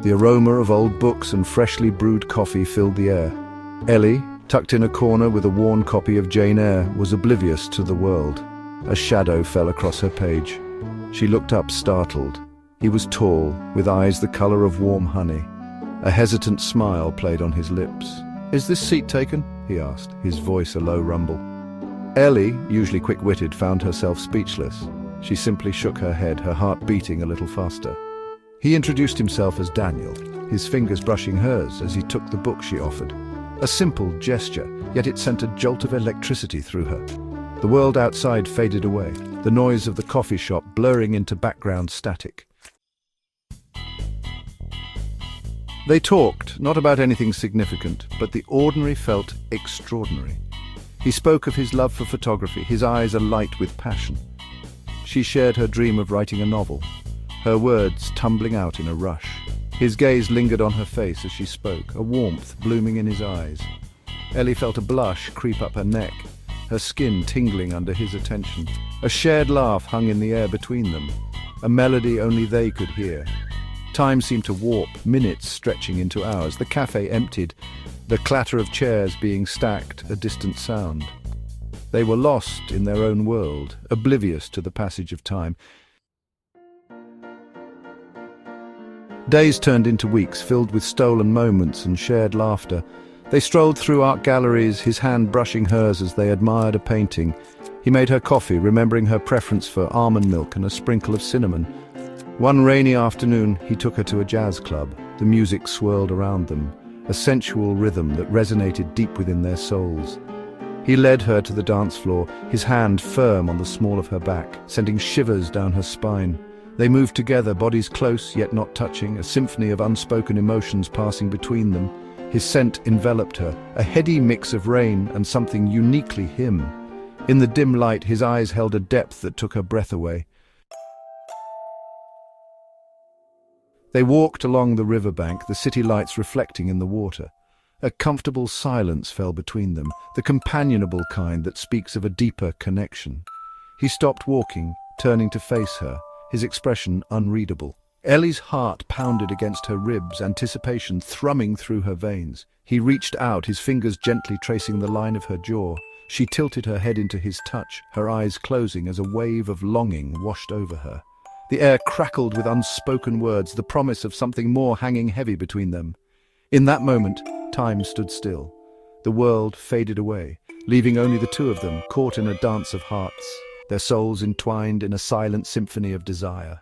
The aroma of old books and freshly brewed coffee filled the air. Ellie, tucked in a corner with a worn copy of Jane Eyre, was oblivious to the world. A shadow fell across her page. She looked up, startled. He was tall, with eyes the color of warm honey. A hesitant smile played on his lips. "Is this seat taken?" he asked, his voice a low rumble. Ellie, usually quick-witted, found herself speechless. She simply shook her head, her heart beating a little faster. He introduced himself as Daniel, his fingers brushing hers as he took the book she offered. A simple gesture, yet it sent a jolt of electricity through her. The world outside faded away, the noise of the coffee shop blurring into background static. They talked, not about anything significant, but the ordinary felt extraordinary. He spoke of his love for photography, his eyes alight with passion. She shared her dream of writing a novel, her words tumbling out in a rush. His gaze lingered on her face as she spoke, a warmth blooming in his eyes. Ellie felt a blush creep up her neck, her skin tingling under his attention. A shared laugh hung in the air between them, a melody only they could hear. Time seemed to warp, minutes stretching into hours. The cafe emptied, the clatter of chairs being stacked a distant sound. They were lost in their own world, oblivious to the passage of time. Days turned into weeks, filled with stolen moments and shared laughter. They strolled through art galleries, his hand brushing hers as they admired a painting. He made her coffee, remembering her preference for almond milk and a sprinkle of cinnamon. One rainy afternoon, he took her to a jazz club. The music swirled around them, a sensual rhythm that resonated deep within their souls. He led her to the dance floor, his hand firm on the small of her back, sending shivers down her spine. They moved together, bodies close yet not touching, a symphony of unspoken emotions passing between them. His scent enveloped her, a heady mix of rain and something uniquely him. In the dim light, his eyes held a depth that took her breath away. They walked along the riverbank, the city lights reflecting in the water. A comfortable silence fell between them, the companionable kind that speaks of a deeper connection. He stopped walking, turning to face her, his expression unreadable. Ellie's heart pounded against her ribs, anticipation thrumming through her veins. He reached out, his fingers gently tracing the line of her jaw. She tilted her head into his touch, her eyes closing as a wave of longing washed over her. The air crackled with unspoken words, the promise of something more hanging heavy between them. In that moment, time stood still. The world faded away, leaving only the two of them, caught in a dance of hearts, their souls entwined in a silent symphony of desire.